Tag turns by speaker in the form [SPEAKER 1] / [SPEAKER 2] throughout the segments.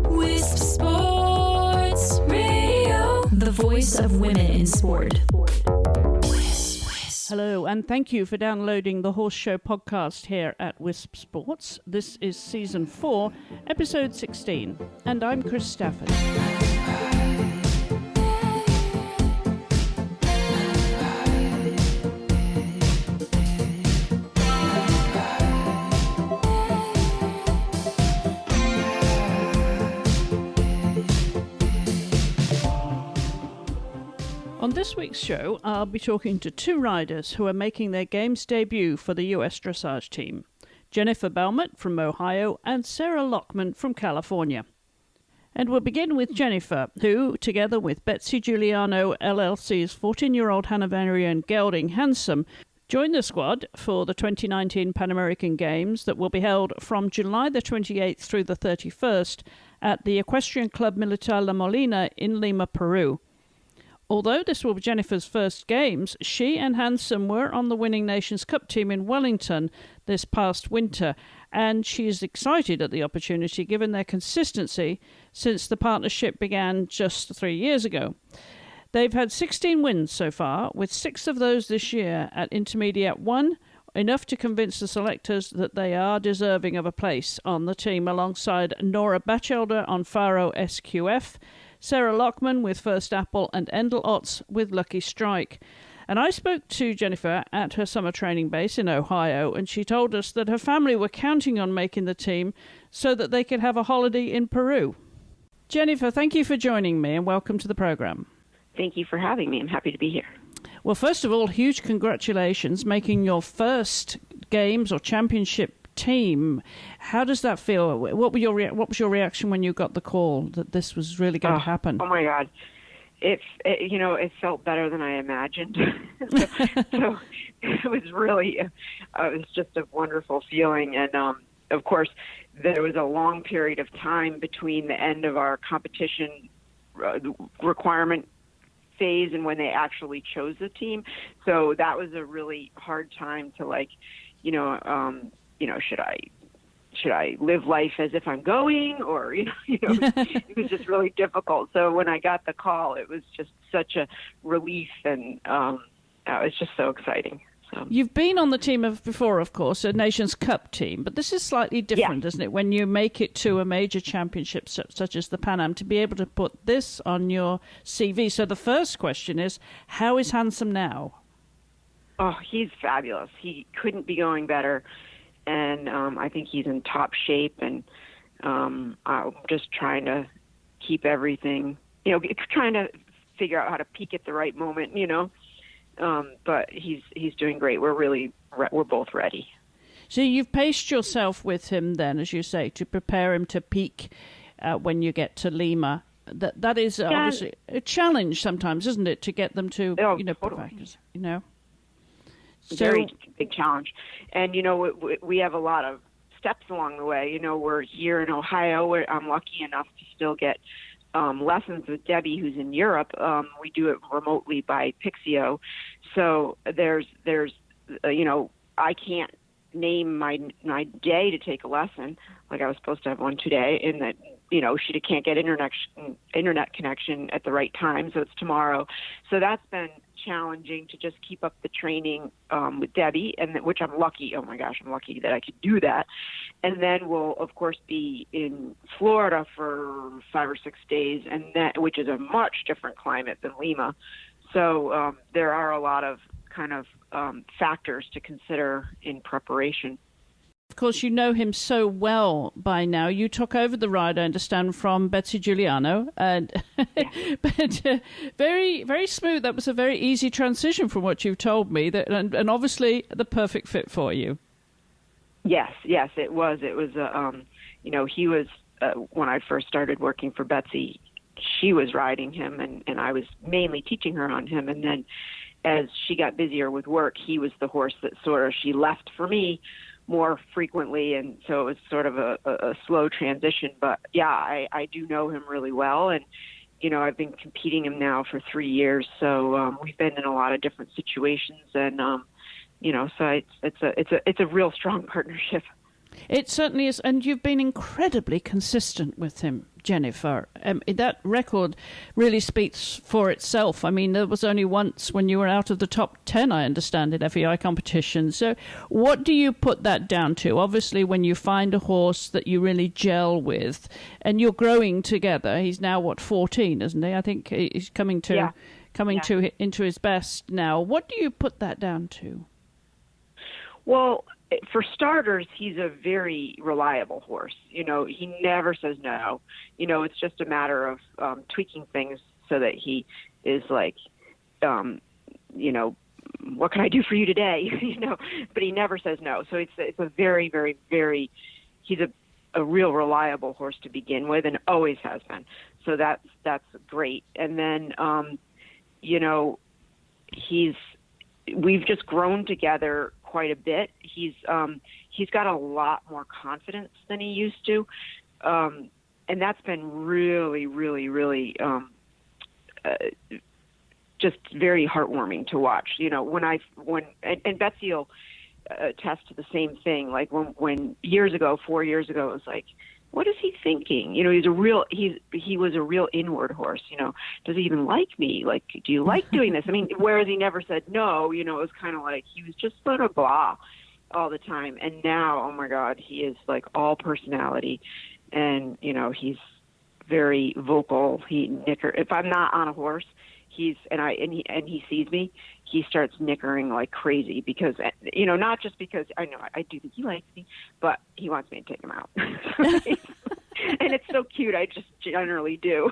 [SPEAKER 1] Wisp Sports Radio, the voice of women in sport.
[SPEAKER 2] Hello, and thank you for downloading the Horse Show podcast here at Wisp Sports. This is Season 4, Episode 16, and I'm Chris Stafford. On this week's show, I'll be talking to two riders who are making their games debut for the US Dressage team, Jennifer Baumert from Ohio and Sarah Lockman from California. And we'll begin with Jennifer, who, together with Betsy Juliano LLC's 14-year-old Hanoverian gelding Handsome, joined the squad for the 2019 Pan American Games that will be held from July the 28th through the 31st at the Equestrian Club Militar La Molina in Lima, Peru. Although this will be Jennifer's first games, she and Handsome were on the winning Nations Cup team in Wellington this past winter, and she is excited at the opportunity given their consistency since the partnership began just 3 years ago. They've had 16 wins so far, with 6 of those this year at Intermediate 1, enough to convince the selectors that they are deserving of a place on the team alongside Nora Batchelder on Faro SQF, Sarah Lockman with First Apple, and Endel with Lucky Strike. And I spoke to Jennifer at her summer training base in Ohio, and she told us that her family were counting on making the team so that they could have a holiday in Peru. Jennifer, thank you for joining me and welcome to the program.
[SPEAKER 3] Thank you for having me. I'm happy to be here.
[SPEAKER 2] Well, first of all, huge congratulations making your first games or championship team. How does that feel? What was your reaction when you got the call that this was really going to happen?
[SPEAKER 3] Oh my God, it felt better than I imagined. so it was really, it was just a wonderful feeling. And of course, there was a long period of time between the end of our competition requirement phase and when they actually chose the team. So that was a really hard time to should I live life as if I'm going, or it was just really difficult. So when I got the call, it was just such a relief, and it was just so exciting. So.
[SPEAKER 2] You've been on the team before, of course, a Nations Cup team, but this is slightly different, isn't it? When you make it to a major championship such as the Pan Am, to be able to put this on your CV. So the first question is, how is Handsome now?
[SPEAKER 3] Oh, he's fabulous. He couldn't be going better. And I think he's in top shape, and I'm just trying to keep everything, trying to figure out how to peak at the right moment, but he's doing great. We're both ready.
[SPEAKER 2] So you've paced yourself with him then, as you say, to prepare him to peak when you get to Lima. That is obviously a challenge sometimes, isn't it, to get them to,
[SPEAKER 3] totally.
[SPEAKER 2] practice,
[SPEAKER 3] Very big challenge. And, we have a lot of steps along the way. We're here in Ohio, where I'm lucky enough to still get lessons with Debbie, who's in Europe. We do it remotely by Pixio. So there's I can't name my day to take a lesson, like I was supposed to have one today, and that, she can't get internet connection at the right time, so it's tomorrow. So that's been challenging to just keep up the training with Debbie, which I'm lucky. Oh my gosh, I'm lucky that I could do that. And then we'll of course be in Florida for 5 or 6 days, which is a much different climate than Lima. So there are a lot of kind of factors to consider in preparation.
[SPEAKER 2] Of course, you know him so well by now. You took over the ride, I understand, from Betsy Juliano, and but very, very smooth. That was a very easy transition from what you've told me, and obviously the perfect fit for you.
[SPEAKER 3] Yes, it was. It was, he was, when I first started working for Betsy, she was riding him, and I was mainly teaching her on him. And then as she got busier with work, he was the horse that she left for me more frequently, and so it was sort of a slow transition. But yeah, I do know him really well, and I've been competing him now for 3 years, so we've been in a lot of different situations, and so it's a real strong partnership.
[SPEAKER 2] It certainly is, and you've been incredibly consistent with him, Jennifer. That record really speaks for itself. I mean, there was only once when you were out of the top 10, I understand, in FEI competitions. So what do you put that down to? Obviously, when you find a horse that you really gel with, and you're growing together. He's now, 14, isn't he? I think he's coming into his best now. What do you put that down to?
[SPEAKER 3] Well, for starters, he's a very reliable horse. You know, he never says no. You know, it's just a matter of tweaking things so that he is like, you know, what can I do for you today? You know, but he never says no. So it's a very, very, very, he's a real reliable horse to begin with, and always has been. So that's great. And then, you know, we've just grown together quite a bit. He's got a lot more confidence than he used to, and that's been really, really, really just very heartwarming to watch. You know, and Betsy will attest to the same thing. Like when 4 years ago, it was like, what is he thinking? You know, he was a real inward horse. You know, does he even like me? Like, do you like doing this? I mean, whereas he never said no, you know, it was kind of like he was just sort of blah all the time. And now, oh my God, he is like all personality, and you know, he's very vocal. If I'm not on a horse, he sees me, he starts nickering like crazy because, you know, not just because I do think he likes me, but he wants me to take him out. And it's so cute. I just generally do.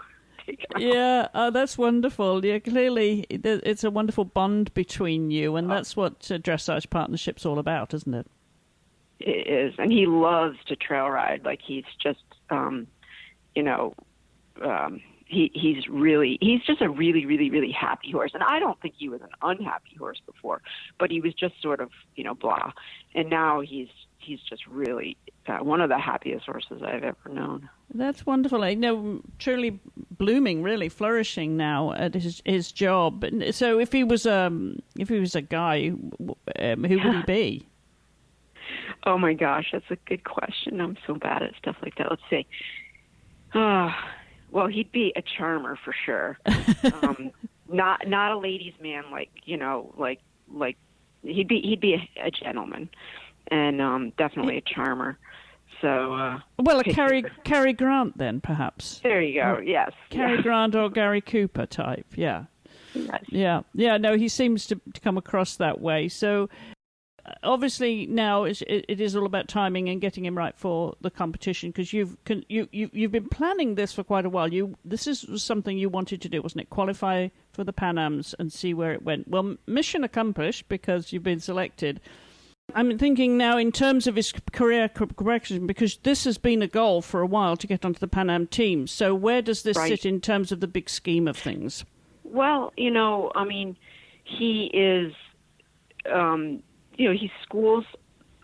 [SPEAKER 2] Yeah, that's wonderful. Yeah, clearly it's a wonderful bond between you, and that's what dressage partnership's all about, isn't it?
[SPEAKER 3] It is, and he loves to trail ride. Like he's just, you know, he's just a really, really, really happy horse. And I don't think he was an unhappy horse before, but he was just sort of, you know, blah. And now he's just really one of the happiest horses I've ever known.
[SPEAKER 2] That's wonderful. I know, truly blooming, really flourishing now at his job. So if he was a guy, who would he be?
[SPEAKER 3] Oh my gosh, that's a good question. I'm so bad at stuff like that. Let's see. Well, he'd be a charmer for sure. Not a ladies' man, like, you know, like he'd be a gentleman, and definitely a charmer. So
[SPEAKER 2] well, a Cary Grant then, perhaps.
[SPEAKER 3] There you go. Yes,
[SPEAKER 2] Cary Grant or Gary Cooper type. Yeah,
[SPEAKER 3] yes.
[SPEAKER 2] yeah. No, he seems to come across that way. So obviously now it is all about timing and getting him right for the competition, because you've been planning this for quite a while. This was something you wanted to do, wasn't it? Qualify for the Pan Ams and see where it went. Well, mission accomplished because you've been selected. I'm thinking now in terms of his career progression, because this has been a goal for a while to get onto the Pan Am team. So where does this sit in terms of the big scheme of things?
[SPEAKER 3] Well, you know, I mean, he is, you know, he schools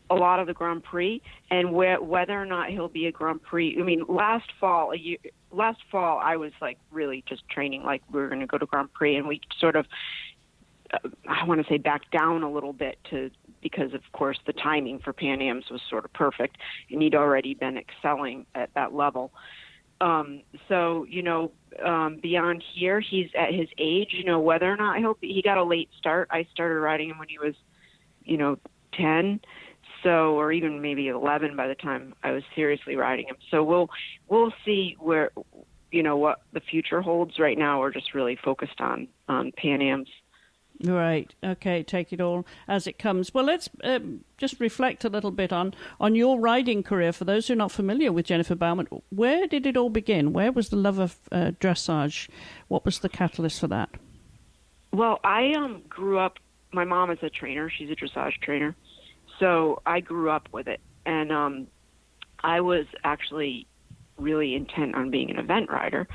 [SPEAKER 3] a lot of the Grand Prix, and whether or not he'll be a Grand Prix. I mean, last fall I was like really just training like we were going to go to Grand Prix, and we sort of, I want to say, back down a little bit because of course the timing for Pan Ams was sort of perfect, and he'd already been excelling at that level. So, you know, beyond here, he's at his age, you know, whether or not he got a late start. I started riding him when he was, you know, 10, so, or even maybe 11 by the time I was seriously riding him. So we'll see where, you know, what the future holds. Right now we're just really focused on Pan Ams.
[SPEAKER 2] Right. Okay. Take it all as it comes. Well, let's just reflect a little bit on your riding career. For those who are not familiar with Jennifer Baumert, where did it all begin? Where was the love of dressage? What was the catalyst for that?
[SPEAKER 3] Well, I grew up. My mom is a trainer. She's a dressage trainer. So I grew up with it. And I was actually really intent on being an event rider.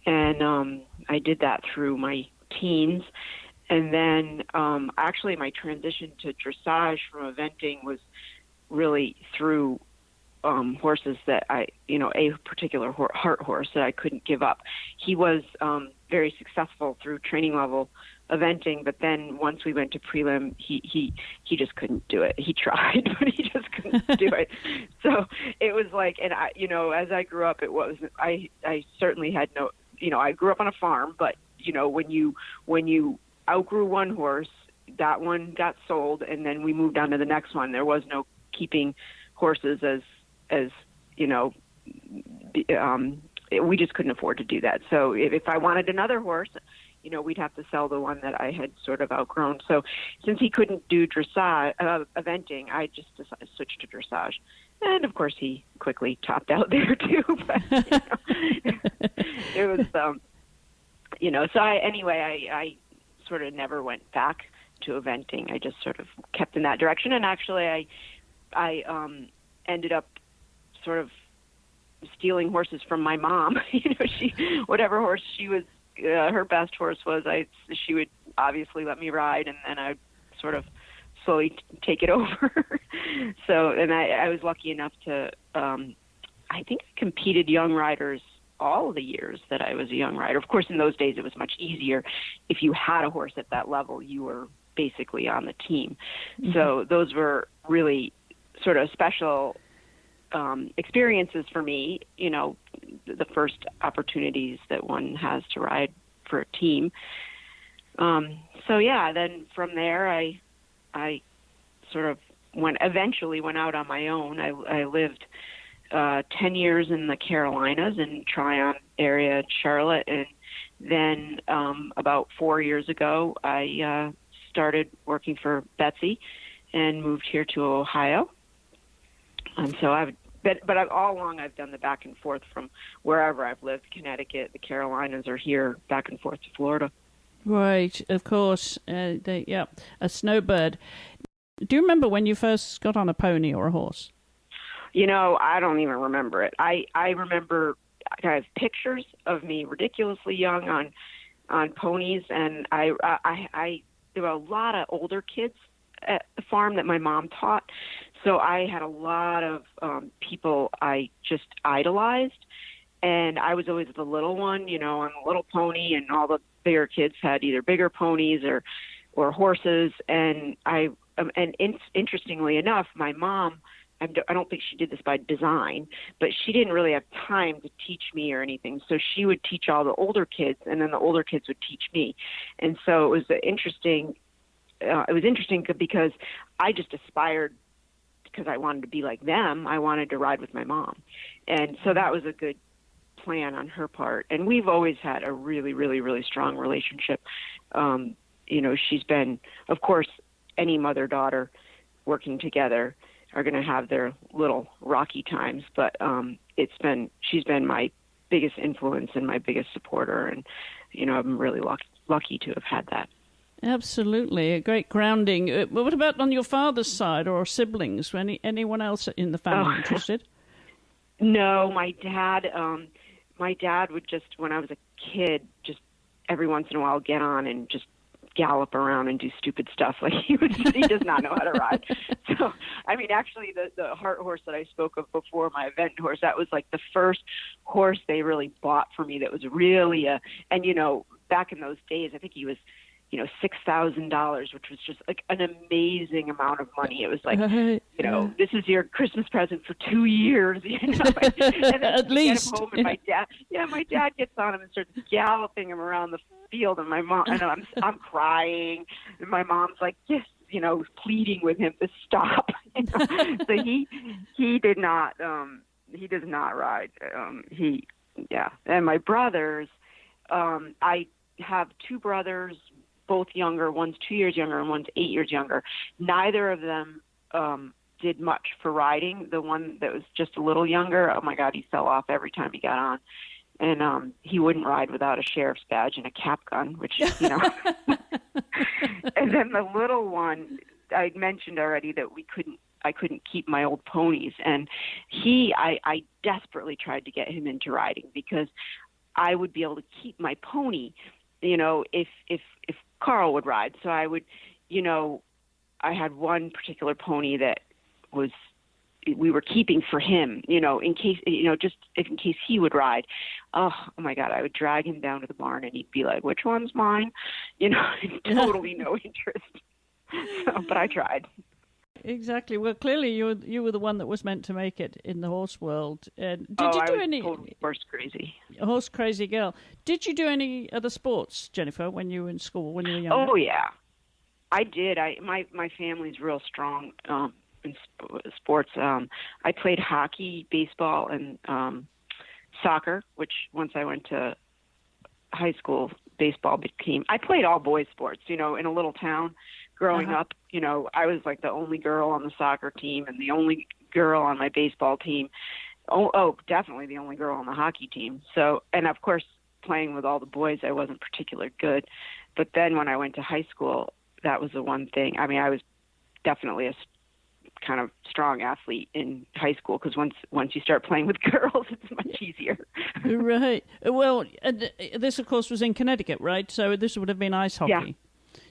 [SPEAKER 3] And I did that through my teens. And then actually my transition to dressage from eventing was really through horses that a particular heart horse that I couldn't give up. He was very successful through training level eventing, but then once we went to prelim, he just couldn't do it. He tried, but he just couldn't do it. So it was like, and I, as I grew up, I certainly had no, I grew up on a farm, but when you outgrew one horse, that one got sold, and then we moved on to the next one. There was no keeping horses as we just couldn't afford to do that. So if I wanted another horse, we'd have to sell the one that I had sort of outgrown. So since he couldn't do dressage, eventing, I just switched to dressage. And of course he quickly topped out there too. But, it was, so I sort of never went back to eventing. I just sort of kept in that direction. And actually I ended up sort of stealing horses from my mom. Whatever horse she was, her best horse was, she would obviously let me ride, and then I'd sort of slowly take it over. So, and I was lucky enough to, I think I competed young riders all of the years that I was a young rider. Of course, in those days, it was much easier. If you had a horse at that level, you were basically on the team. Mm-hmm. So those were really sort of special experiences for me, the first opportunities that one has to ride for a team. Then from there, I sort of eventually went out on my own. I lived 10 years in the Carolinas in Tryon area, Charlotte, and then about 4 years ago, I started working for Betsy and moved here to Ohio. And so all along I've done the back and forth from wherever I've lived, Connecticut, the Carolinas, or here, back and forth to Florida.
[SPEAKER 2] Right, of course. A snowbird. Do you remember when you first got on a pony or a horse?
[SPEAKER 3] I don't even remember it. I remember I have pictures of me ridiculously young on ponies, and there were a lot of older kids at the farm that my mom taught. So I had a lot of people I just idolized, and I was always the little one, on the little pony, and all the bigger kids had either bigger ponies or horses. And interestingly enough, my mom, I don't think she did this by design, but she didn't really have time to teach me or anything. So she would teach all the older kids, and then the older kids would teach me. And so it was interesting. It was interesting because I just aspired, because I wanted to be like them. I wanted to ride with my mom. And so that was a good plan on her part. And we've always had a really, really, really strong relationship. She's been, of course, any mother-daughter working together are going to have their little rocky times, but she's been my biggest influence and my biggest supporter. And, I'm really lucky to have had that.
[SPEAKER 2] Absolutely, a great grounding. What about on your father's side or siblings? Anyone else in the family interested?
[SPEAKER 3] No, my dad would just, when I was a kid, just every once in a while get on and just gallop around and do stupid stuff. Like he does not know how to ride. So, actually the Heart horse that I spoke of before, my event horse, that was like the first horse they really bought for me that was really back in those days, I think he was, $6,000, which was just like an amazing amount of money. It was like, this is your Christmas present for 2 years, And then
[SPEAKER 2] at least.
[SPEAKER 3] Get him home, and my dad gets on him and starts galloping him around the field, and my mom, and I'm crying, and my mom's like, yes, pleading with him to stop. So he did not, he does not ride. And my brothers, I have two brothers, both younger. One's 2 years younger and one's 8 years younger. Neither of them did much for riding. The one that was just a little younger, oh my God, he fell off every time he got on. And he wouldn't ride without a sheriff's badge and a cap gun, which, And then the little one, I mentioned already that I couldn't keep my old ponies. And I desperately tried to get him into riding because I would be able to keep my pony, if Carl would ride. So I would, I had one particular pony that was we were keeping for him, in case, just in case he would ride. Oh my God, I would drag him down to the barn and he'd be like, which one's mine? Totally no interest. But I tried.
[SPEAKER 2] Exactly. Well, clearly you were the one that was meant to make it in the horse world. Did you do
[SPEAKER 3] I was
[SPEAKER 2] any
[SPEAKER 3] totally horse crazy?
[SPEAKER 2] Horse crazy girl. Did you do any other sports, Jennifer, when you were in school, when you were younger?
[SPEAKER 3] Oh yeah, I did. My family's real strong in sports. I played hockey, baseball, and soccer. Which once I went to high school, baseball became. I played all boys sports. In a little town. Growing up, I was like the only girl on the soccer team and the only girl on my baseball team. Oh, definitely the only girl on the hockey team. So, and of course, playing with all the boys, I wasn't particularly good. But then when I went to high school, that was the one thing. I mean, I was definitely a kind of strong athlete in high school because once you start playing with girls, it's much easier.
[SPEAKER 2] Right. Well, this, of course, was in Connecticut, right? So this would have been ice hockey.
[SPEAKER 3] Yeah.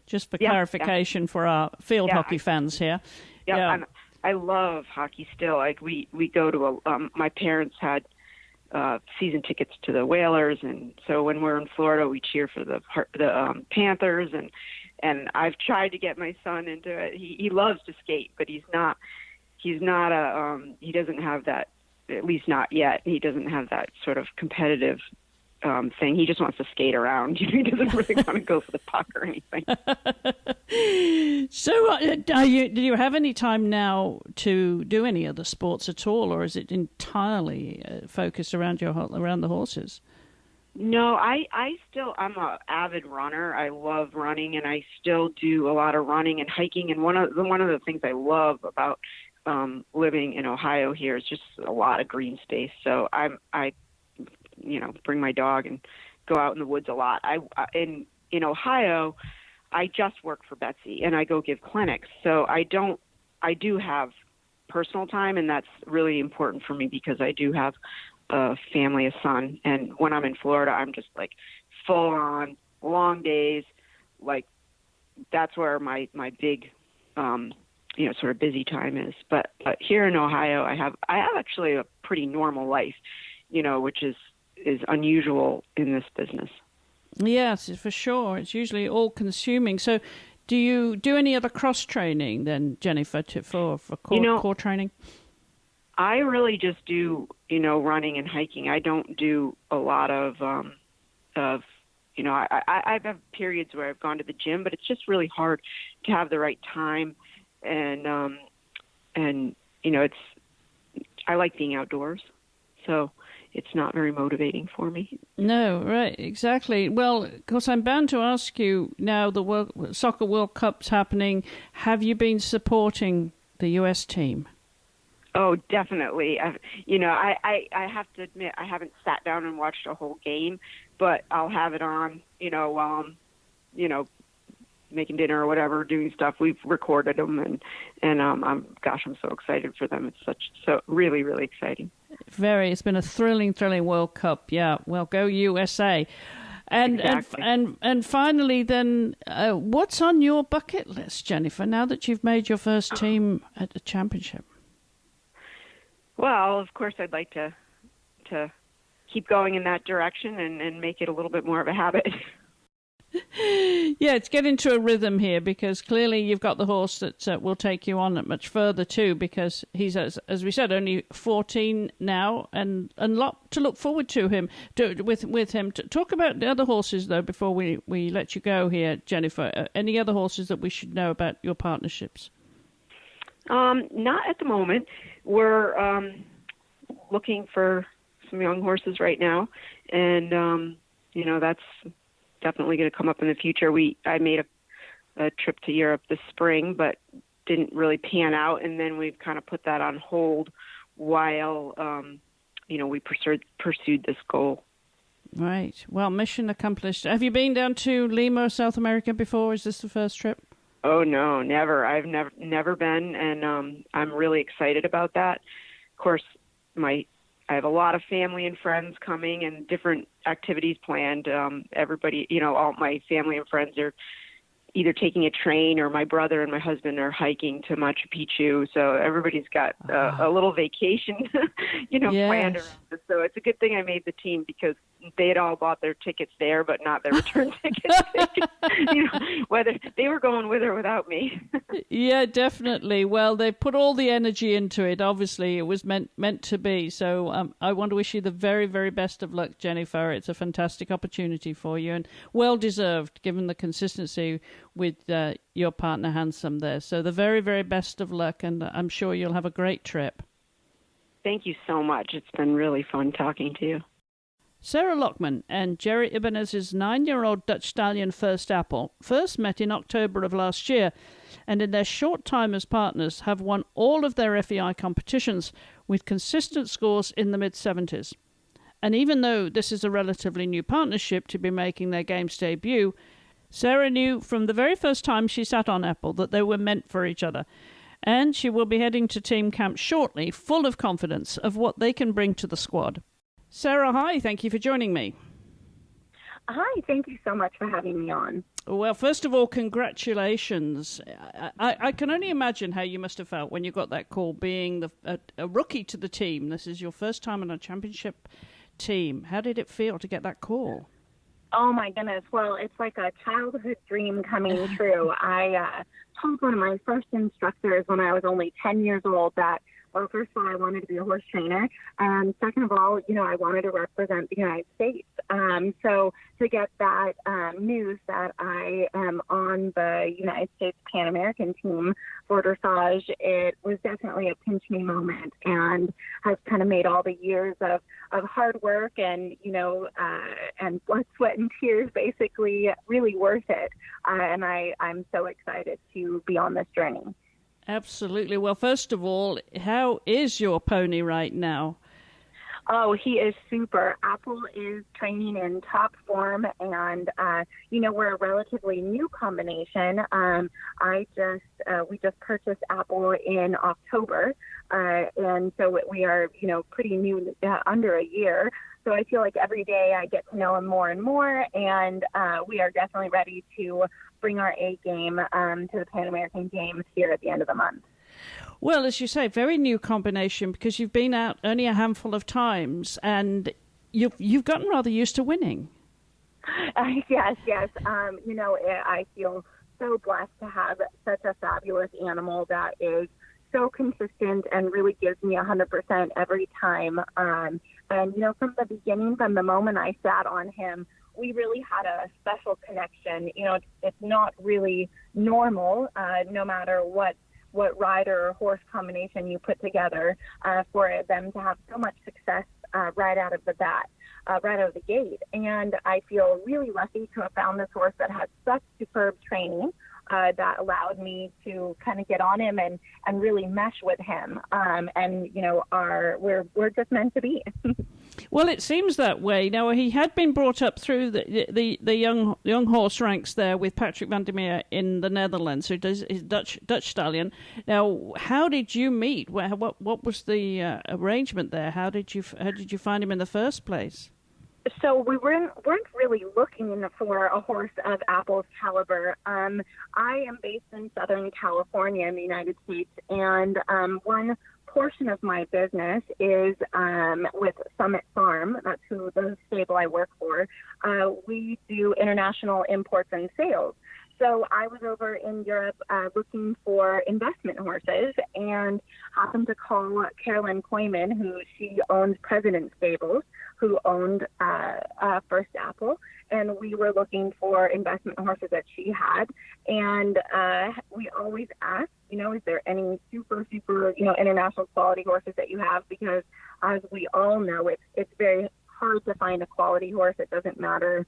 [SPEAKER 2] Just for clarification for our field hockey fans here.
[SPEAKER 3] Yeah. I love hockey still. Like we go to my parents had season tickets to the Whalers, and so when we're in Florida, we cheer for the Panthers. And I've tried to get my son into it. He loves to skate, but he doesn't have that, at least not yet. He doesn't have that sort of competitive thing. He just wants to skate around. He doesn't really want to go for the puck or anything.
[SPEAKER 2] So, do you have any time now to do any other sports at all, or is it entirely focused around the horses?
[SPEAKER 3] No, I'm an avid runner. I love running, and I still do a lot of running and hiking. And one of the things I love about living in Ohio here is just a lot of green space. So I bring my dog and go out in the woods a lot. In Ohio, I just work for Betsy and I go give clinics. So I do have personal time, and that's really important for me because I do have a family, a son. And when I'm in Florida, I'm just like full on long days. Like that's where my big, sort of busy time is. But here in Ohio, I have actually a pretty normal life, which is unusual in this business.
[SPEAKER 2] Yes, for sure. It's usually all-consuming. So do you do any other cross-training then, Jennifer, for core training?
[SPEAKER 3] I really just do, running and hiking. I don't do a lot of I've had periods where I've gone to the gym, but it's just really hard to have the right time. And I like being outdoors. So it's not very motivating for me. No,
[SPEAKER 2] right, exactly. Well, of course, I'm bound to ask you now, the Soccer World Cup's happening. Have you been supporting the U.S. team?
[SPEAKER 3] Oh, definitely. I have to admit, I haven't sat down and watched a whole game, but I'll have it on, while I'm, making dinner or whatever, doing stuff. We've recorded them, and I'm so excited for them. It's so really, really exciting. It's been a thrilling World Cup. Yeah, well, go USA. And exactly. and finally, then, what's on your bucket list, Jennifer? Now that you've made your first team at the championship. Well, of course, I'd like to keep going in that direction and make it a little bit more of a habit. Yeah, it's getting into a rhythm here because clearly you've got the horse that will take you on much further too, because he's, as we said, only 14 now, and a lot to look forward to with him. Talk about the other horses though before we let you go here, Jennifer. Any other horses that we should know about your partnerships? Not at the moment. We're looking for some young horses right now, and that's definitely going to come up in the future. I made a trip to Europe this spring, but didn't really pan out, and then we've kind of put that on hold while we pursued this goal. Right. Well, mission accomplished. Have you been down to Lima, South America before? Is this the first trip? Oh no, never. I've never been, and I'm really excited about that. Of course, I have a lot of family and friends coming and different activities planned. Everybody, all my family and friends are either taking a train, or my brother and my husband are hiking to Machu Picchu. So everybody's got a little vacation, planned around this. So it's a good thing I made the team, because they had all bought their tickets there, but not their return tickets. Whether they were going with or without me.
[SPEAKER 2] Yeah, definitely. Well, they put all the energy into it. Obviously, it was meant to be. So I want to wish you the very, very best of luck, Jennifer. It's a fantastic opportunity for you, and well deserved, given the consistency with your partner Handsome there. So the very, very best of luck, and I'm sure you'll have a great trip.
[SPEAKER 3] Thank you so much. It's been really fun talking to you.
[SPEAKER 2] Sarah Lockman and Gerry Ibanez's 9-year-old Dutch stallion First Apple first met in October of last year, and in their short time as partners have won all of their FEI competitions with consistent scores in the mid-70s. And even though this is a relatively new partnership to be making their games debut, Sarah knew from the very first time she sat on Apple that they were meant for each other, and she will be heading to team camp shortly, full of confidence of what they can bring to the squad. Sarah, hi, thank you for joining me.
[SPEAKER 4] Hi, thank you so much for having me on.
[SPEAKER 2] Well, first of all, congratulations. I can only imagine how you must have felt when you got that call, being a rookie to the team. This is your first time on a championship team. How did it feel to get that call?
[SPEAKER 4] Oh, my goodness. Well, it's like a childhood dream coming true. I told one of my first instructors when I was only 10 years old that, well, first of all, I wanted to be a horse trainer. And second of all, I wanted to represent the United States. So to get that news that I am on the United States Pan American team for dressage, it was definitely a pinch me moment, and has kind of made all the years of hard work and, and blood, sweat, and tears basically really worth it. And I'm so excited to be on this journey.
[SPEAKER 2] Absolutely. Well, first of all, how is your pony right now?
[SPEAKER 4] Oh, he is super. Apple is training in top form, and we're a relatively new combination. We just purchased Apple in October, and so we are pretty new, under a year. So I feel like every day I get to know him more and more, and we are definitely ready to bring our A game to the Pan American Games here at the end of the month.
[SPEAKER 2] Well, as you say, very new combination, because you've been out only a handful of times, and you've gotten rather used to winning.
[SPEAKER 4] Yes. I feel so blessed to have such a fabulous animal that is so consistent and really gives me 100% every time. And from the beginning, from the moment I sat on him, we really had a special connection. It's not really normal, no matter what rider or horse combination you put together, for them to have so much success right out of the bat, right out of the gate. And I feel really lucky to have found this horse that had such superb training that allowed me to kind of get on him and really mesh with him. We're just meant to be.
[SPEAKER 2] Well, it seems that way. Now, he had been brought up through the young horse ranks there with Patrick van der Meer in the Netherlands, who does his Dutch stallion. Now, how did you meet? What was the arrangement there? How did you find him in the first place?
[SPEAKER 4] So we weren't really looking for a horse of Apple's caliber. I am based in Southern California in the United States, and one portion of my business is with Summit Farm. That's the stable I work for. We do international imports and sales. So I was over in Europe looking for investment horses, and happened to call Carolyn Koyman, who she owns President Stables, who owned First Apple, and we were looking for investment horses that she had. And we always ask, is there any super, international quality horses that you have? Because as we all know, it's very hard to find a quality horse. It doesn't matter,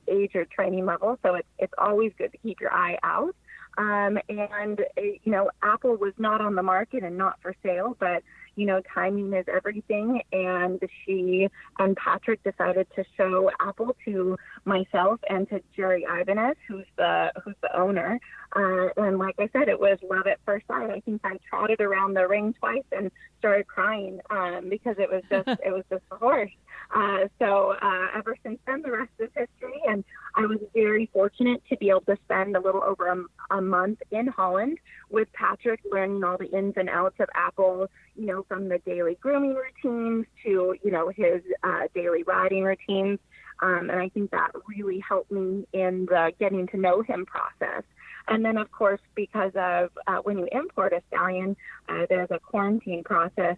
[SPEAKER 4] age or training level. So it's always good to keep your eye out. Apple was not on the market and not for sale, but, timing is everything. And she and Patrick decided to show Apple to myself and to Gerry Ibanez, who's the owner. And like I said, it was love at first sight. I think I trotted around the ring twice and started crying because it was just a horse. So ever since then, the rest is history. And I was very fortunate to be able to spend a little over a month in Holland with Patrick, learning all the ins and outs of Apple, from the daily grooming routines to, his daily riding routines. And I think that really helped me in the getting to know him process. And then, of course, because of when you import a stallion, there's a quarantine process.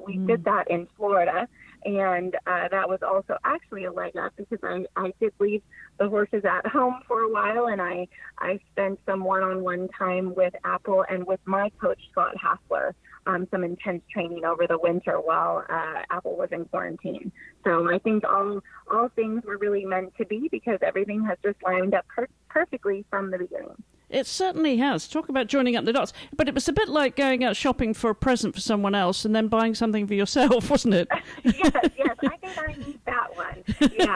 [SPEAKER 4] We did that in Florida, and that was also actually a leg up because I did leave the horses at home for a while, and I spent some one-on-one time with Apple and with my coach, Scott Hassler, some intense training over the winter while Apple was in quarantine. So I think all things were really meant to be because everything has just lined up perfectly from the beginning.
[SPEAKER 2] It certainly has. Talk about joining up the dots. But it was a bit like going out shopping for a present for someone else and then buying something for yourself, wasn't it?
[SPEAKER 4] Yes. I think I need that one. Yeah.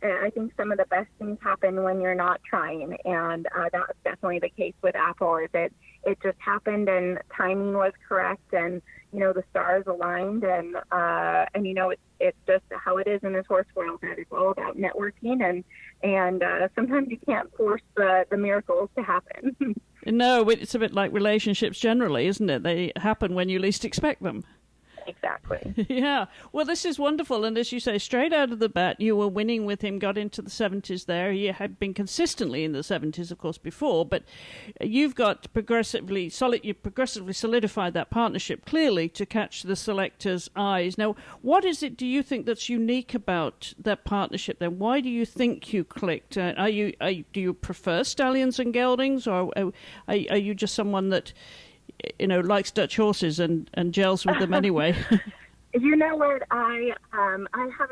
[SPEAKER 4] I think some of the best things happen when you're not trying, and that's definitely the case with Apple. Is it just happened, and timing was correct, and the stars aligned, and it's just how it is in this horse world. That it's all about networking, and sometimes you can't force the miracles to happen.
[SPEAKER 2] No, it's a bit like relationships generally, isn't it? They happen when you least expect them.
[SPEAKER 4] Exactly.
[SPEAKER 2] Yeah. Well, this is wonderful. And as you say, straight out of the bat, you were winning with him, got into the 70s there. He had been consistently in the 70s, of course, before. But you've got progressively solidified that partnership clearly to catch the selectors' eyes. Now, what is it, do you think, that's unique about that partnership then? Why do you think you clicked? Do you prefer stallions and geldings, or are you just someone that likes Dutch horses and gels with them anyway?
[SPEAKER 4] You know what? I have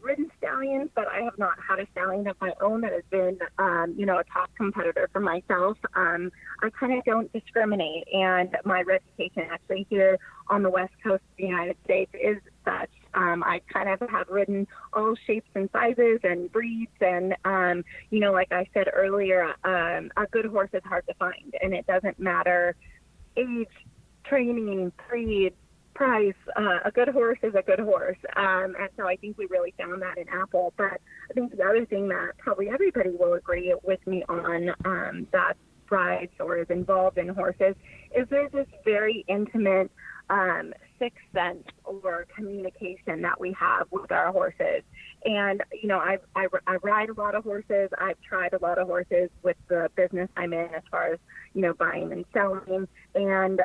[SPEAKER 4] ridden stallions, but I have not had a stallion of my own that has been, a top competitor for myself. I kind of don't discriminate, and my reputation actually here on the West Coast of the United States is such. I kind of have ridden all shapes and sizes and breeds, and, like I said earlier, a good horse is hard to find, and it doesn't matter age, training, breed, price. A good horse is a good horse. And so I think we really found that in Apple. But I think the other thing that probably everybody will agree with me on that rides or is involved in horses is there's this very intimate sixth sense or communication that we have with our horses. And, I ride a lot of horses. I've tried a lot of horses with the business I'm in as far as, buying and selling. And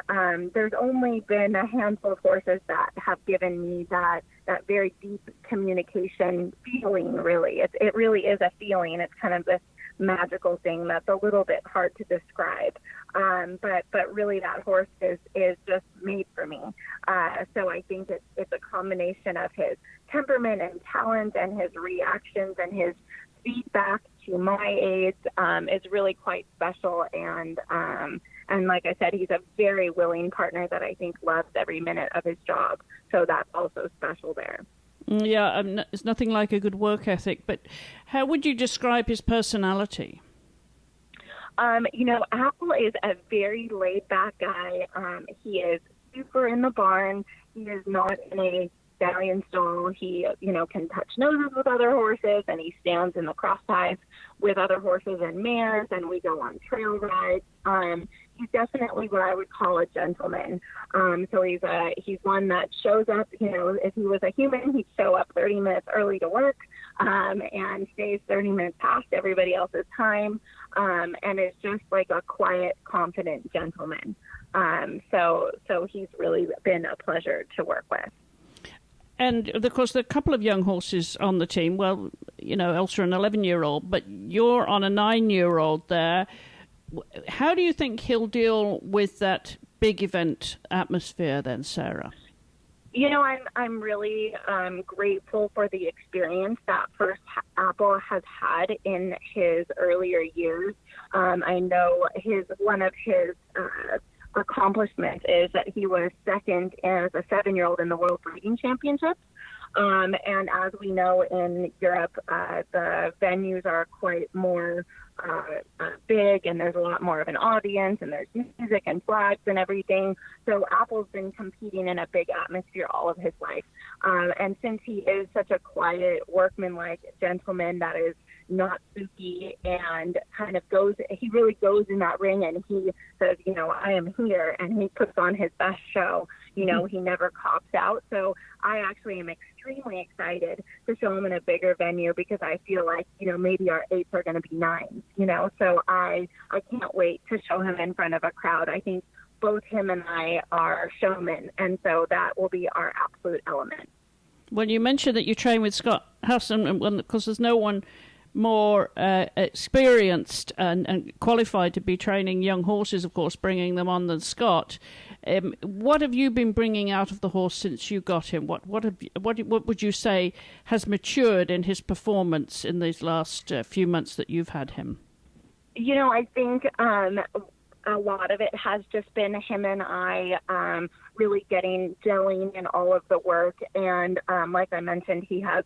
[SPEAKER 4] there's only been a handful of horses that have given me that very deep communication feeling, really. It really is a feeling. It's kind of this magical thing that's a little bit hard to describe. But really that horse is just made for me. So I think it's a combination of his temperament and talent and his reactions and his feedback to my aids is really quite special. And like I said, he's a very willing partner that I think loves every minute of his job. So that's also special there.
[SPEAKER 2] Yeah, it's nothing like a good work ethic. But how would you describe his personality?
[SPEAKER 4] Apple is a very laid-back guy. He is super in the barn. He is not in a stallion stall. He, can touch noses with other horses, and he stands in the cross ties with other horses and mares, and we go on trail rides. He's definitely what I would call a gentleman. So he's one that shows up, if he was a human, he'd show up 30 minutes early to work, and stays 30 minutes past everybody else's time, and is just like a quiet, confident gentleman. So he's really been a pleasure to work with.
[SPEAKER 2] And, of course, there are a couple of young horses on the team. Well, Elsa, an 11-year-old, but you're on a 9-year-old there. How do you think he'll deal with that big event atmosphere then, Sarah?
[SPEAKER 4] I'm really grateful for the experience that first Apple has had in his earlier years. I know one of his accomplishments is that he was second as a 7-year-old in the World Breeding Championships. And as we know, in Europe, the venues are quite more big, and there's a lot more of an audience, and there's music and flags and everything. So Apple's been competing in a big atmosphere all of his life. And since he is such a quiet, workmanlike gentleman that is not spooky and kind of he really goes in that ring and he says, I am here, and he puts on his best show. He never cops out. So I actually am extremely excited to show him in a bigger venue, because I feel like, maybe our 8s are going to be 9s, so I can't wait to show him in front of a crowd. I think both him and I are showmen, and so that will be our absolute element.
[SPEAKER 2] When you mentioned that you train with Scott Hassan, because there's no one more experienced and qualified to be training young horses, of course, bringing them on than Scott. What have you been bringing out of the horse since you got him? What would you say has matured in his performance in these last few months that you've had him?
[SPEAKER 4] I think a lot of it has just been him and I really getting gelling in all of the work. And like I mentioned, he has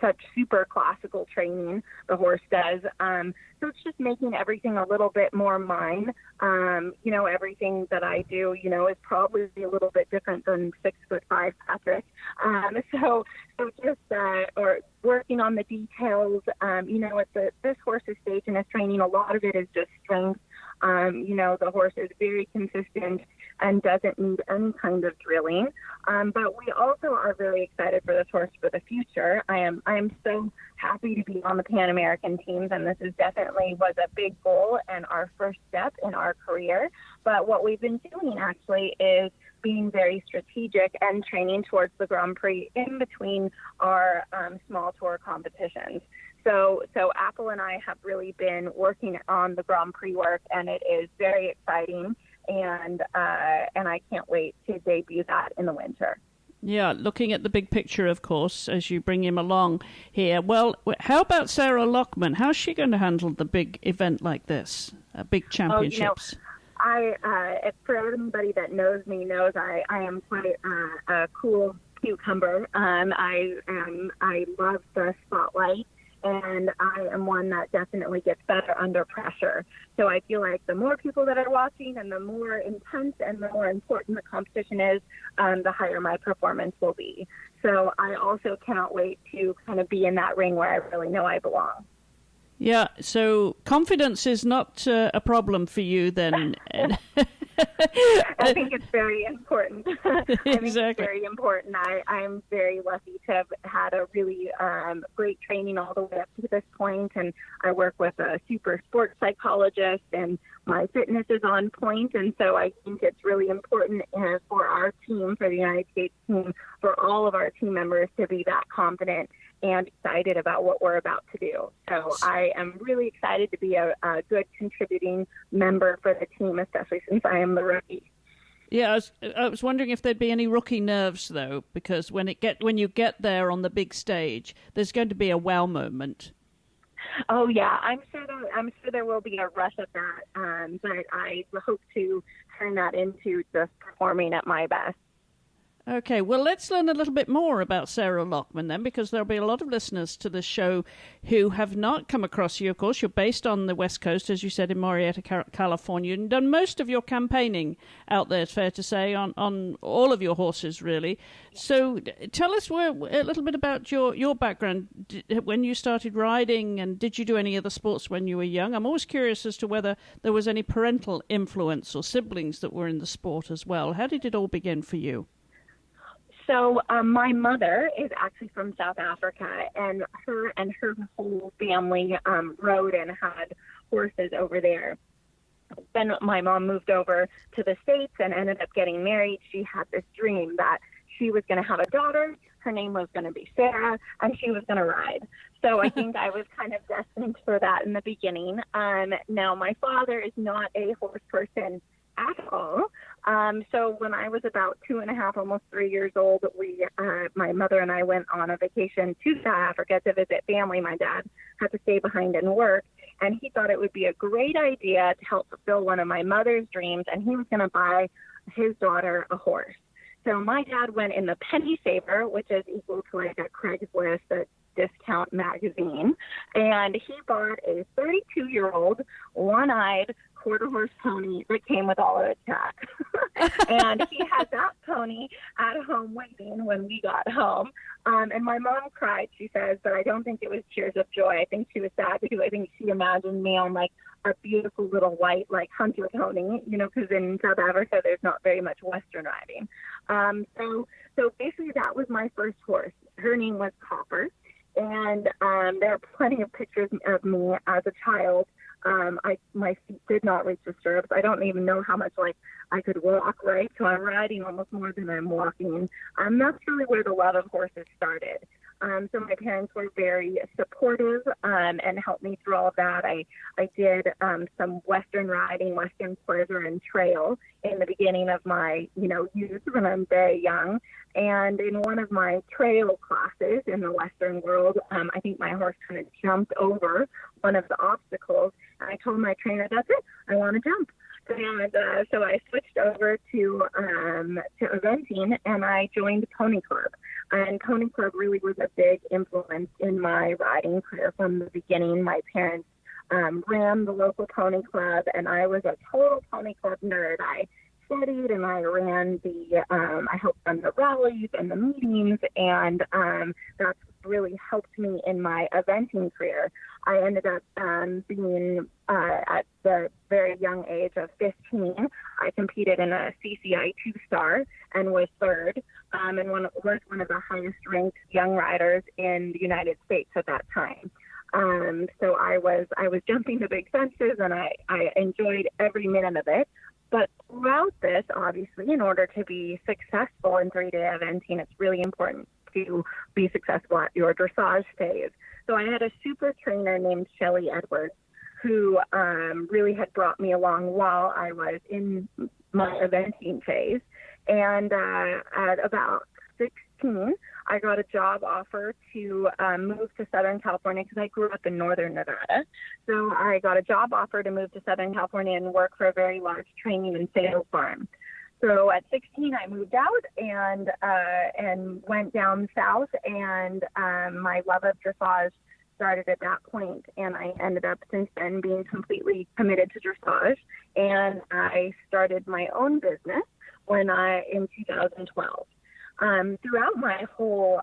[SPEAKER 4] such super classical training, the horse does. So it's just making everything a little bit more mine. Everything that I do, is probably a little bit different than 6'5" Patrick. So just or working on the details. At this horse's stage in his training, a lot of it is just strength. The horse is very consistent and doesn't need any kind of drilling. But we also are very excited for this horse for the future. I am so happy to be on the Pan American teams, and this is definitely was a big goal and our first step in our career. But what we've been doing actually is being very strategic and training towards the Grand Prix in between our small tour competitions. So Apple and I have really been working on the Grand Prix work, and it is very exciting, and I can't wait to debut that in the winter.
[SPEAKER 2] Yeah, looking at the big picture, of course, as you bring him along here. Well, how about Sarah Lockman? How's she going to handle the big event like this, big championships?
[SPEAKER 4] For everybody that knows me knows I am quite a cool cucumber. I love the spotlight, and I am one that definitely gets better under pressure. So I feel like the more people that are watching and the more intense and the more important the competition is, the higher my performance will be. So I also cannot wait to kind of be in that ring where I really know I belong.
[SPEAKER 2] Yeah, so confidence is not a problem for you then.
[SPEAKER 4] I think it's very important.
[SPEAKER 2] Exactly.
[SPEAKER 4] I think it's very important. I'm very lucky to have had a really great training all the way up to this point, and I work with a super sports psychologist, and my fitness is on point, and so I think it's really important for our team, for the United States team, for all of our team members to be that confident and excited about what we're about to do. So I am really excited to be a good contributing member for the team, especially since I am the rookie.
[SPEAKER 2] Yeah, I was wondering if there'd be any rookie nerves, though, because when you get there on the big stage, there's going to be a wow moment.
[SPEAKER 4] Oh yeah, I'm sure there will be a rush of that, but I hope to turn that into just performing at my best.
[SPEAKER 2] Okay, well, let's learn a little bit more about Sarah Lockman then, because there'll be a lot of listeners to this show who have not come across you. Of course, you're based on the West Coast, as you said, in Murrieta, California, and done most of your campaigning out there, it's fair to say, on all of your horses, really. So tell us a little bit about your background, when you started riding, and did you do any other sports when you were young? I'm always curious as to whether there was any parental influence or siblings that were in the sport as well. How did it all begin for you?
[SPEAKER 4] So my mother is actually from South Africa, and her whole family rode and had horses over there. Then my mom moved over to the States and ended up getting married. She had this dream that she was going to have a daughter. Her name was going to be Sarah, and she was going to ride. So I think I was kind of destined for that in the beginning. Now, my father is not a horse person at all. So when I was about 2.5, almost 3 years old, my mother and I went on a vacation to South Africa to visit family. My dad had to stay behind and work. and he thought it would be a great idea to help fulfill one of my mother's dreams, and he was going to buy his daughter a horse. So my dad went in the penny saver, which is equal to like a Craigslist, a discount magazine, and he bought a 32-year-old, one-eyed quarter horse pony that came with all of its tack. And he had that pony at home waiting when we got home. And my mom cried, she says, but I don't think it was tears of joy. I think she was sad because I think she imagined me on like a beautiful little white like hunter pony, you know, because in South Africa there's not very much Western riding. So basically that was my first horse. Her name was Copper. And there are plenty of pictures of me as a child. My feet did not reach the stirrups. I don't even know how much like I could walk, right? So I'm riding almost more than I'm walking. That's really where the love of horses started. So my parents were very supportive and helped me through all of that. I did some Western riding, Western pleasure and trail in the beginning of my, youth when I'm very young. And in one of my trail classes in the Western world, I think my horse kind of jumped over one of the obstacles. And I told my trainer, that's it, I want to jump. And so I switched over to eventing, and I joined Pony Club. And Pony Club really was a big influence in my riding career from the beginning. My parents ran the local pony club, and I was a total Pony Club nerd. I studied and I ran I helped run the rallies and the meetings, and that's really helped me in my eventing career. I ended up being at the very young age of 15. I competed in a CCI 2-star and was third, and was one of the highest ranked young riders in the United States at that time. So I was jumping the big fences, and I enjoyed every minute of it. But throughout this, obviously, in order to be successful in 3-day eventing, it's really important to be successful at your dressage phase. So I had a super trainer named Shelly Edwards who really had brought me along while I was in my eventing phase. And at about 16, I got a job offer to move to Southern California because I grew up in Northern Nevada. So I got a job offer to move to Southern California and work for a very large training and sales farm. So at 16, I moved out and went down south, and my love of dressage started at that point, and I ended up since then being completely committed to dressage, and I started my own business in 2012. Throughout my whole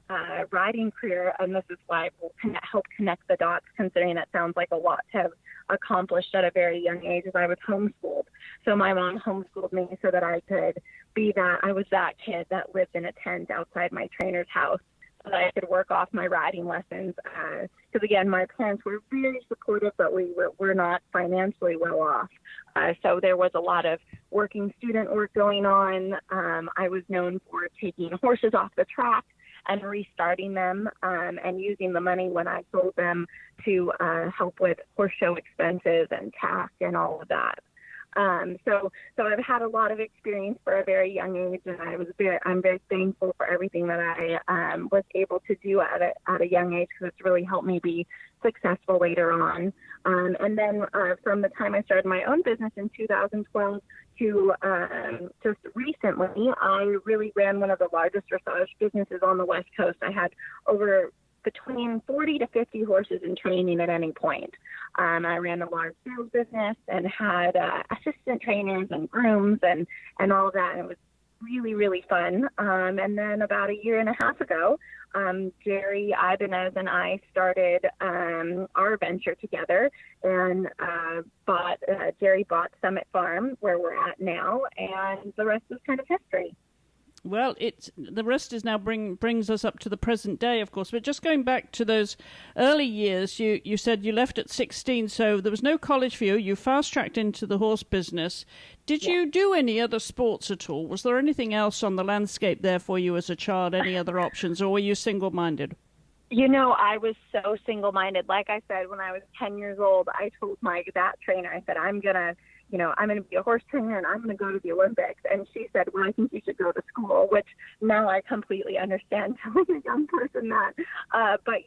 [SPEAKER 4] riding career, and this is why I will help connect the dots, considering it sounds like a lot to have accomplished at a very young age, is I was homeschooled. So my mom homeschooled me so that I could I was that kid that lived in a tent outside my trainer's house, so that I could work off my riding lessons. Because again, my parents were very supportive, but we were not financially well off. So there was a lot of working student work going on. I was known for taking horses off the track and restarting them and using the money when I sold them to help with horse show expenses and tack and all of that. So I've had a lot of experience for a very young age, and I'm very thankful for everything that I was able to do at a young age, because it's really helped me be successful later on. And then from the time I started my own business in 2012 to just recently, I really ran one of the largest dressage businesses on the West Coast. I had between 40 to 50 horses in training at any point. I ran a large sales business and had assistant trainers and grooms and all of that. And it was really, really fun. And then about a year and a half ago, Gerry Ibanez and I started our venture together, and Gerry bought Summit Farm, where we're at now, and the rest is kind of history.
[SPEAKER 2] Well, the rest is now brings us up to the present day, of course. But just going back to those early years, you said you left at 16, so there was no college for you. You fast-tracked into the horse business. Did you do any other sports at all? Was there anything else on the landscape there for you as a child, any other options, or were you single-minded?
[SPEAKER 4] I was so single-minded. Like I said, when I was 10 years old, I told that trainer, I said, I'm going to be a horse trainer and I'm going to go to the Olympics. And she said, well, I think you should go to school, which now I completely understand telling a young person that. But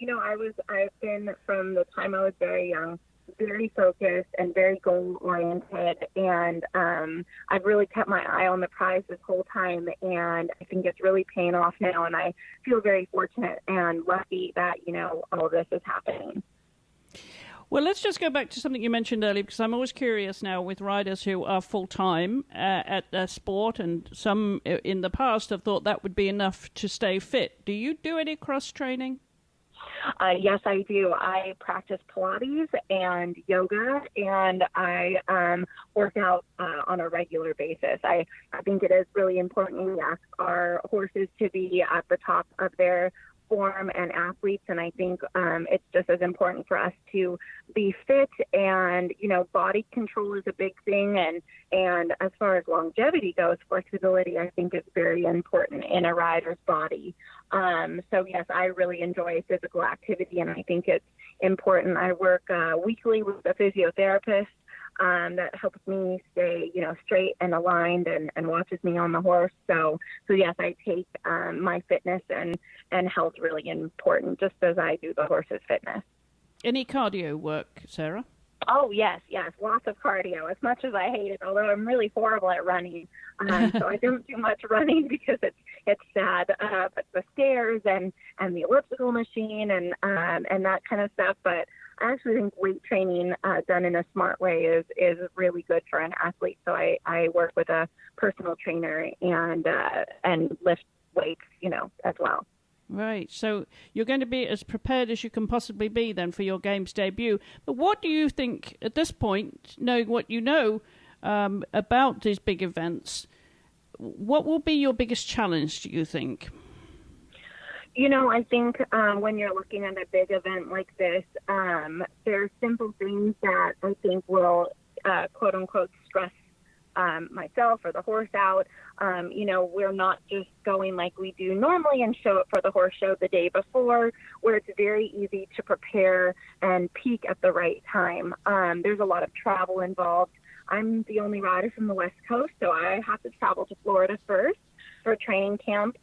[SPEAKER 4] I've been, from the time I was very young, very focused and very goal-oriented, and I've really kept my eye on the prize this whole time, and I think it's really paying off now, and I feel very fortunate and lucky that, all of this is happening.
[SPEAKER 2] Well, let's just go back to something you mentioned earlier, because I'm always curious now with riders who are full-time at their sport, and some in the past have thought that would be enough to stay fit. Do you do any cross-training?
[SPEAKER 4] Yes, I do. I practice Pilates and yoga, and I work out on a regular basis. I think it is really important we ask our horses to be at the top of their form and athletes, and I think it's just as important for us to be fit, and body control is a big thing, and as far as longevity goes, flexibility I think is very important in a rider's body. So yes, I really enjoy physical activity, and I think it's important. I work weekly with a physiotherapist that helps me stay, straight and aligned and watches me on the horse. So yes, I take my fitness and health really important, just as I do the horse's fitness.
[SPEAKER 2] Any cardio work, Sarah?
[SPEAKER 4] Oh, yes, lots of cardio, as much as I hate it, although I'm really horrible at running. So I don't do much running because it's sad. But the stairs and the elliptical machine and that kind of stuff. But I actually think weight training done in a smart way is really good for an athlete. So I work with a personal trainer and lift weights, as well.
[SPEAKER 2] Right, so you're going to be as prepared as you can possibly be then for your games debut. But what do you think at this point, knowing what you know about these big events, what will be your biggest challenge, do you think?
[SPEAKER 4] I think when you're looking at a big event like this, there are simple things that I think will, quote unquote, stress myself or the horse out. We're not just going like we do normally and show up for the horse show the day before, where it's very easy to prepare and peak at the right time. There's a lot of travel involved. I'm the only rider from the West Coast, so I have to travel to Florida first for training camp,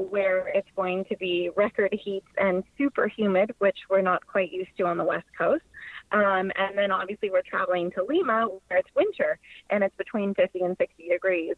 [SPEAKER 4] where it's going to be record heats and super humid, which we're not quite used to on the West Coast. And then obviously we're traveling to Lima, where it's winter, and it's between 50 and 60 degrees.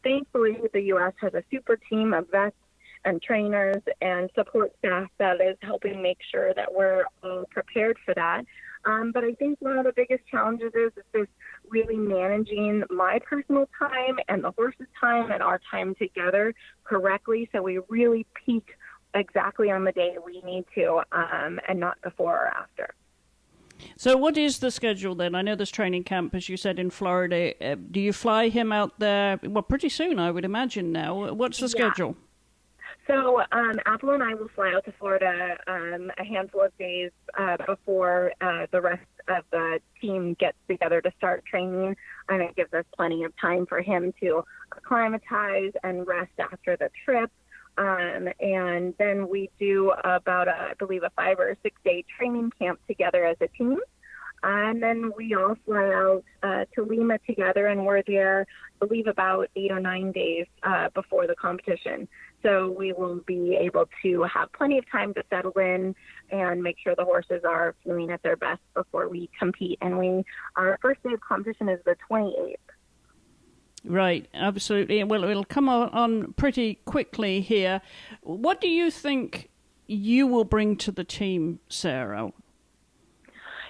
[SPEAKER 4] Thankfully, the U.S. has a super team of vets and trainers and support staff that is helping make sure that we're all prepared for that. But I think one of the biggest challenges is just really managing my personal time and the horse's time and our time together correctly, so we really peak exactly on the day we need to, and not before or after.
[SPEAKER 2] So what is the schedule then? I know there's training camp, as you said, in Florida. Do you fly him out there? Well, pretty soon, I would imagine now. What's the schedule?
[SPEAKER 4] So Apple and I will fly out to Florida a handful of days before the rest of the team gets together to start training, and it gives us plenty of time for him to acclimatize and rest after the trip. And then we do about, I believe, a 5 or 6 day training camp together as a team. And then we all fly out to Lima together, and we're there, I believe, about 8 or 9 days before the competition. So we will be able to have plenty of time to settle in and make sure the horses are feeling at their best before we compete. And our first day of competition is the 28th.
[SPEAKER 2] Right, absolutely. Well, it'll come on pretty quickly here. What do you think you will bring to the team, Sarah?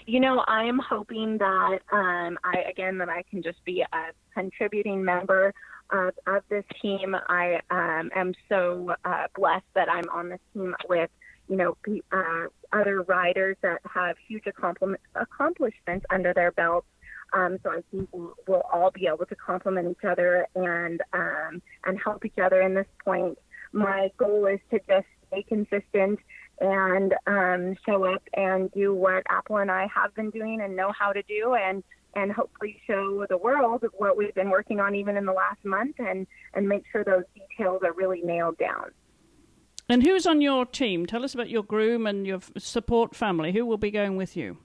[SPEAKER 4] I am hoping that I can just be a contributing member of this team. I am so blessed that I'm on this team with, other riders that have huge accomplishments under their belts. So I think we'll all be able to complement each other and help each other in this point. My goal is to just stay consistent and show up and do what Apple and I have been doing and know how to do, and hopefully show the world what we've been working on even in the last month, and make sure those details are really nailed down.
[SPEAKER 2] And who's on your team? Tell us about your groom and your support family. Who will be going with you?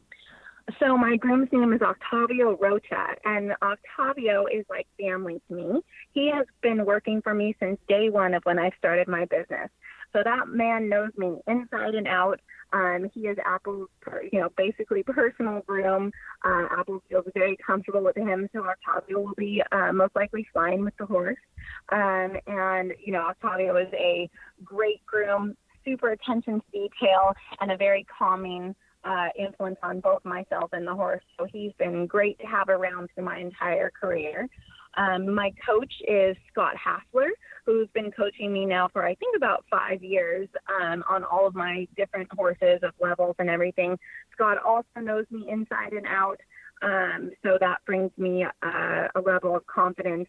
[SPEAKER 4] So my groom's name is Octavio Rocha, and Octavio is like family to me. He has been working for me since day one of when I started my business. So that man knows me inside and out. He is Apple's, basically personal groom. Apple feels very comfortable with him, so Octavio will be most likely fine with the horse. And Octavio is a great groom, super attention to detail, and a very calming influence on both myself and the horse. So he's been great to have around through my entire career. My coach is Scott Hassler, who's been coaching me now for, I think, about 5 years on all of my different horses of levels and everything. Scott also knows me inside and out. So that brings me a level of confidence,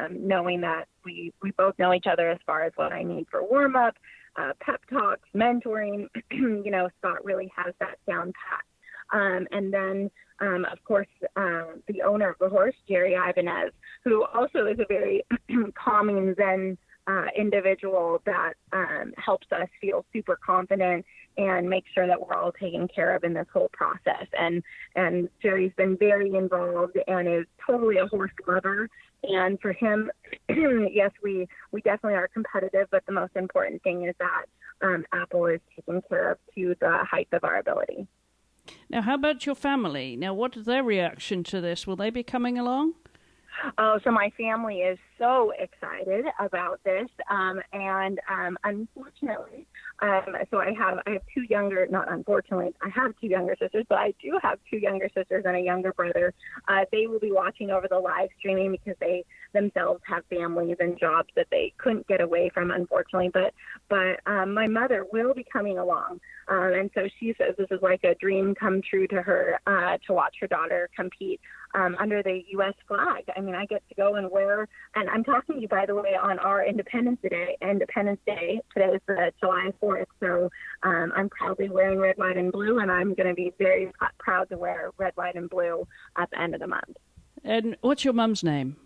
[SPEAKER 4] knowing that we both know each other as far as what I need for warm-up, pep talks, mentoring. Scott really has that down pat. And then, of course, the owner of the horse, Gerry Ibanez, who also is a very calming Zen individual that helps us feel super confident and make sure that we're all taken care of in this whole process. And Jerry's been very involved and is totally a horse lover. And for him, yes, we definitely are competitive, but the most important thing is that Apple is taken care of to the height of our ability.
[SPEAKER 2] Now, how about your family? Now, what is their reaction to this? Will they be coming along?
[SPEAKER 4] Oh, so my family is so excited about this, and unfortunately, so I have two younger, not unfortunately, I have two younger sisters, but I do have two younger sisters and a younger brother. They will be watching over the live streaming because they themselves have families and jobs that they couldn't get away from, unfortunately. But my mother will be coming along, and so she says this is like a dream come true to her to watch her daughter compete under the U.S. flag. I mean, I get to go and wear, and I'm talking to you, by the way, on our Independence Day. Today is the July 4th, so I'm proudly wearing red, white, and blue, and I'm going to be very proud to wear red, white, and blue at the end of the month.
[SPEAKER 2] And what's your mum's name?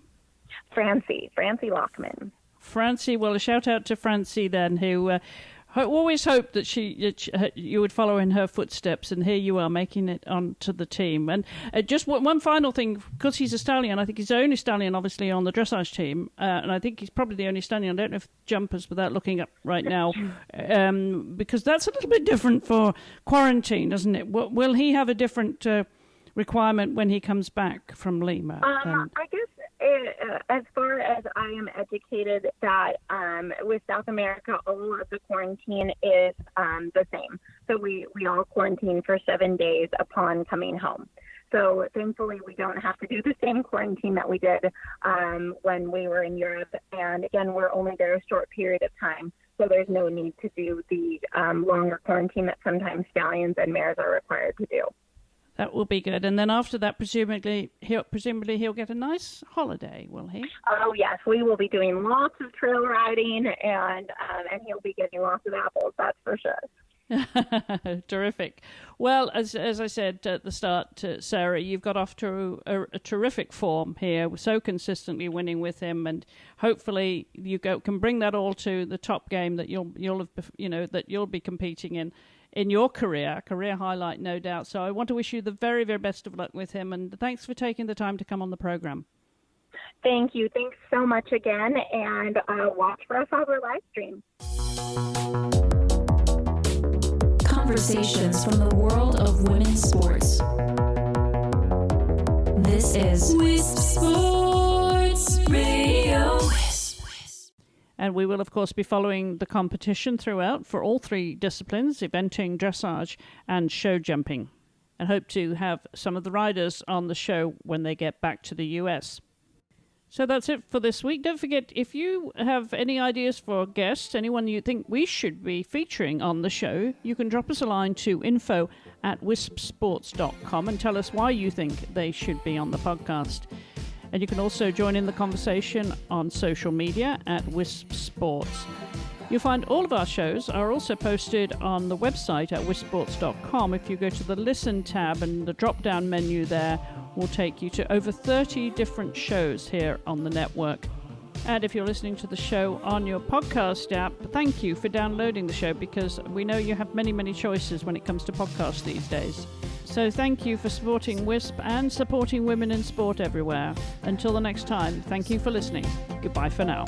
[SPEAKER 4] Francie Lockman.
[SPEAKER 2] Francie, well, a shout out to Francie then, who always hoped that you would follow in her footsteps, and here you are making it onto the team. And just one final thing, because he's a stallion, I think he's the only stallion, obviously, on the dressage team, and I think he's probably the only stallion. I don't know if jumpers, without looking up right now, because that's a little bit different for quarantine, isn't it? Will he have a different requirement when he comes back from Lima?
[SPEAKER 4] I guess as far as I am educated, that with South America, all of the quarantine is the same. So we all quarantine for 7 days upon coming home. So thankfully, we don't have to do the same quarantine that we did when we were in Europe. And again, we're only there a short period of time. So there's no need to do the longer quarantine that sometimes stallions and mares are required to do.
[SPEAKER 2] That will be good. And then after that, presumably he'll get a nice holiday, will he?
[SPEAKER 4] Oh, yes. We will be doing lots of trail riding, and he'll be getting lots of apples, that's for sure.
[SPEAKER 2] Terrific. Well, as I said at the start, Sarah, you've got off to a terrific form here, so consistently winning with him, and hopefully you can bring that all to the top game that you'll be competing in your career highlight, no doubt. So I want to wish you the very, very best of luck with him, and thanks for taking the time to come on the program.
[SPEAKER 4] Thank you. Thanks so much again, and watch for us on our live stream.
[SPEAKER 1] Conversations from the world of women's sports. This is Wisp Sports Radio.
[SPEAKER 2] And we will, of course, be following the competition throughout for all three disciplines, eventing, dressage, and show jumping. And hope to have some of the riders on the show when they get back to the US. So that's it for this week. Don't forget, if you have any ideas for guests, anyone you think we should be featuring on the show, you can drop us a line to info@wispsports.com and tell us why you think they should be on the podcast. And you can also join in the conversation on social media at Wisp Sports. You'll find all of our shows are also posted on the website at wispsports.com. If you go to the Listen tab, and the drop-down menu there will take you to over 30 different shows here on the network. And if you're listening to the show on your podcast app, thank you for downloading the show, because we know you have many, many choices when it comes to podcasts these days. So thank you for supporting WISP and supporting women in sport everywhere. Until the next time, thank you for listening. Goodbye for now.